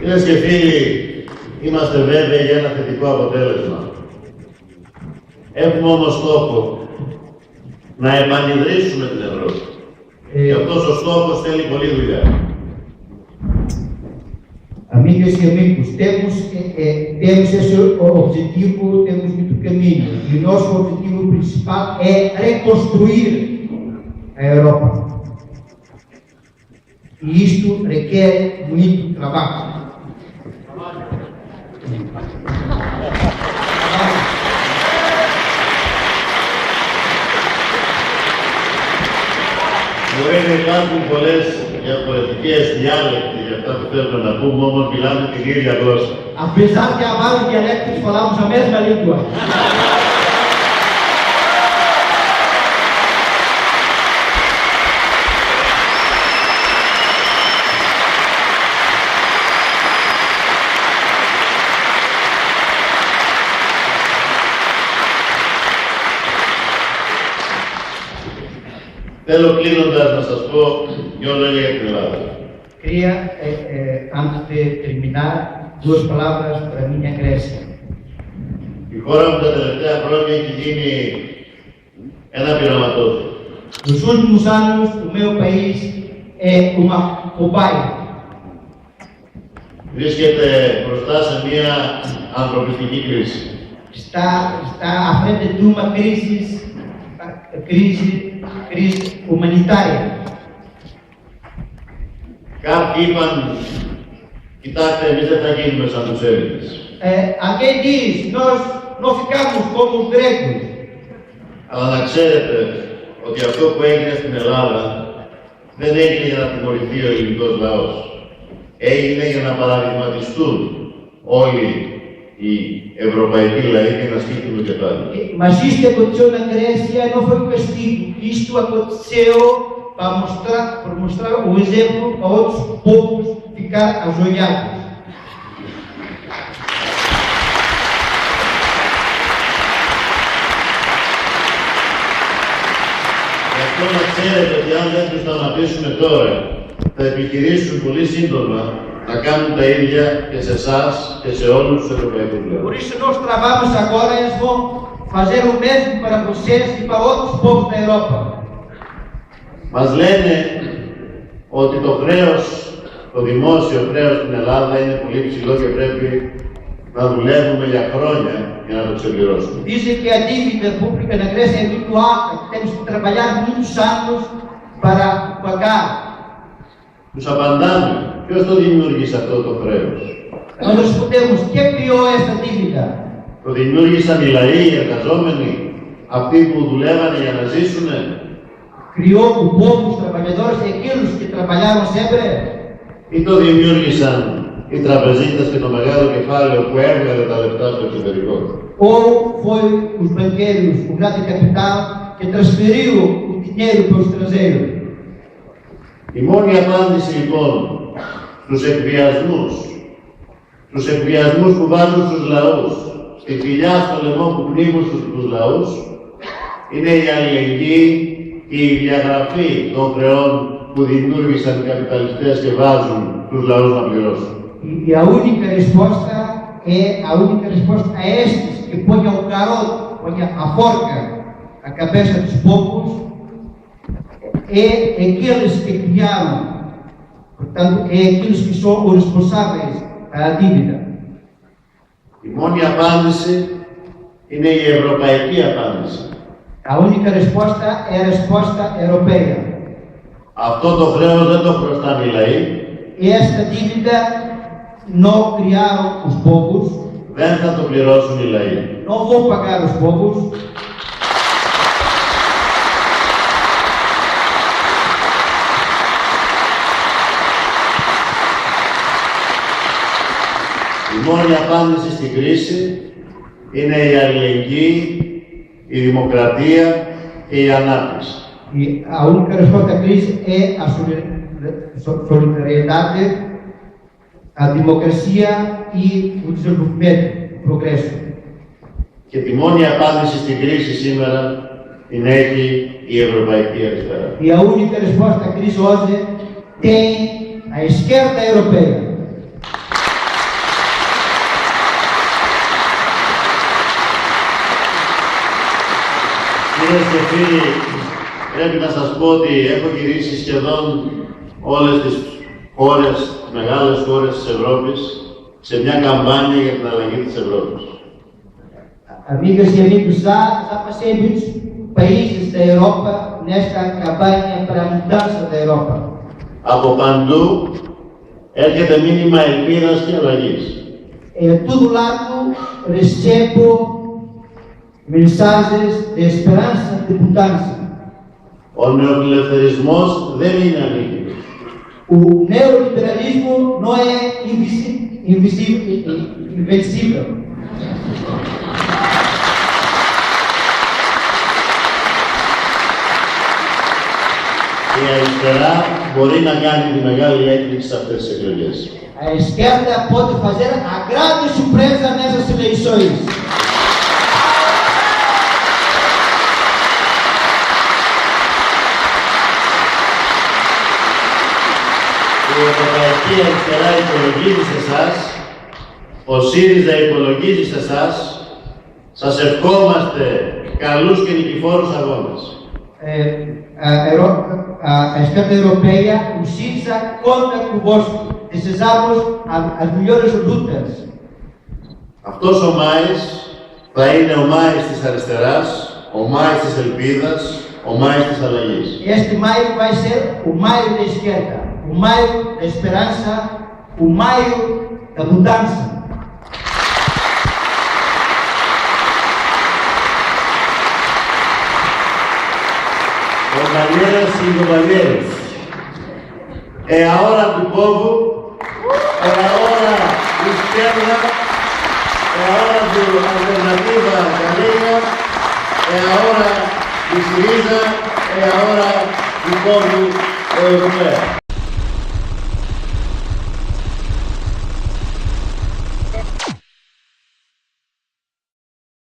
Κυρίες και φίλοι, είμαστε βέβαιοι για ένα θετικό αποτέλεσμα. Έχουμε όμως στόχο να επανειδρύσουμε την Ευρώπη. Και αυτός ο stocos θέλει πολλή δουλειά. Amigas e amigos, temos esse objetivo, temos muito caminho. E o nosso objetivo principal é reconstruir a Europa. E isto requer muito trabalho. Μπορεί να υπάρχουν πολλές διαφορετικές διάλεκτοι για αυτά που θέλουμε να πούμε, όμως μιλάμε την ίδια γλώσσα. Apesar de há vários dialectos, falamos a mesma língua. Θέλω κλείνοντας να σας πω δυο λόγια για την Ελλάδα. Queria, antes de terminar, duas palavras para a minha Grécia. Η χώρα μου τα τελευταία χρόνια έχει γίνει ένα πειραματόφιλο. Nos últimos anos, o meu país é uma cobaia. Βρίσκεται μπροστά σε μια ανθρωπιστική κρίση. Está à frente de uma crise humanitária. Κάποιοι είπαν, κοιτάξτε, εμείς δεν θα γίνουμε σαν τους Έλληνες. Alguém diz, nós não ficamos como os gregos. Αλλά να ξέρετε ότι αυτό που έγινε στην Ελλάδα δεν έγινε για να τιμωρηθεί ο ελληνικός λαός. Έγινε για να παραδειγματιστούν όλοι οι ευρωπαϊκοί λαοί και να σκύψουν το κεφάλι. Mas isto aconteceu na Grécia, não foi um castigo. Isto aconteceu para mostrar o exemplo para outros povos ficar ajoelhados. Γι' αυτό να ξέρετε ότι αν δεν τους σταματήσουμε τώρα, θα επιχειρήσουν πολύ σύντομα να κάνουν τα ίδια και σε εσάς και σε όλους τους ευρωπαϊκούς λαούς. Por isso nós travamos agora, eles vão fazer o mesmo para vocês e para outros povos da Europa. Μας λένε ότι το χρέος, το δημόσιο χρέος στην Ελλάδα είναι πολύ ψηλό και πρέπει να δουλεύουμε για χρόνια για να το ξεπληρώσουμε. Dizem que a dívida pública na Grécia é muito alta, que temos que trabalhar muitos anos para pagar. Τους απαντάμε, ποιος το δημιούργησε αυτό το χρέος? Nós respondemos, quem criou esta dívida? Το δημιούργησαν οι λαοί, οι εργαζόμενοι, αυτοί που δουλεύανε για να ζήσουνε? Criou o povo, os trabalhadores, aqueles que trabalharam sempre? Ή το δημιούργησαν οι τραπεζίτες και το μεγάλο κεφάλαιο που έβγαλε τα λεφτά στο εξωτερικό? Ou foi os banqueiros, o grande capital, que transferiu o dinheiro para o estrangeiro? Η μόνη απάντηση λοιπόν στους εκβιασμούς που βάζουν στους λαούς, στη φυλιά στο λαιμό που πνίγουν στους λαούς, είναι η αλληλεγγύη και η διαγραφή των χρεών που δημιούργησαν οι καπιταλιστές και βάζουν τους λαούς να πληρώσουν. E a única resposta a estes que ponham o carote, ponham a forca à cabeça dos povos, é aqueles que criaram, portanto, é aqueles que são os responsáveis à dívida. Η μόνη απάντηση είναι η ευρωπαϊκή απάντηση. A única resposta é a resposta europeia. Αυτό το χρέος δεν το χρωστάνε οι λαοί. E esta dívida não criaram os povos. Δεν θα το πληρώσουν οι λαοί. Não vão pagar os povos. Η μόνη απάντηση στην κρίση είναι η αλληλεγγύη, η δημοκρατία και η ανάπτυξη. E a única resposta à crise é a solidariedade, a democracia e o desenvolvimento, o progresso. Και τη μόνη απάντηση στην κρίση σήμερα την έχει η Ευρωπαϊκή Αριστερά. E a única resposta à crise hoje tem a esquerda europeia. Κυρίες και φίλοι, πρέπει να σας πω ότι έχω γυρίσει σχεδόν όλες τις χώρες, μεγάλες χώρες της Ευρώπης, σε μια καμπάνια για την αλλαγή της Ευρώπης. Amigas e amigos, já passei em muitos países da Europa nesta campanha para a mudança da Europa. Από παντού έρχεται μήνυμα ελπίδας και αλλαγής. De todo lado recebo mensagens de esperança, de mudança. Ο νεοφιλελευθερισμός δεν είναι ανίκητος. O neoliberalismo não é invencível. Η αριστερά μπορεί να κάνει τη μεγάλη έκπληξη σε αυτές τις εκλογές. A esquerda pode fazer a grande surpresa nessas eleições. Η Ευρωπαϊκή Αριστερά υπολογίζει σε εσάς, ο ΣΥΡΙΖΑ υπολογίζει σε εσάς, σας ευχόμαστε καλούς και νικηφόρους αγώνες. A esquerda europeia, o CISA, conta convosco. Desejamos as melhores lutas. Αυτός ο Μάης θα είναι ο Μάης της αριστεράς, ο Μάης της ελπίδας, ο Μάης της αλλαγής. Este maio vai ser o maio da esquerda, o maio da esperança, o maio da mudança. Compañeras y compañeros, es ahora tu povo, es ahora tu izquierda, es ahora tu alternativa galega, es ahora tu Syriza, es ahora tu povo europeo.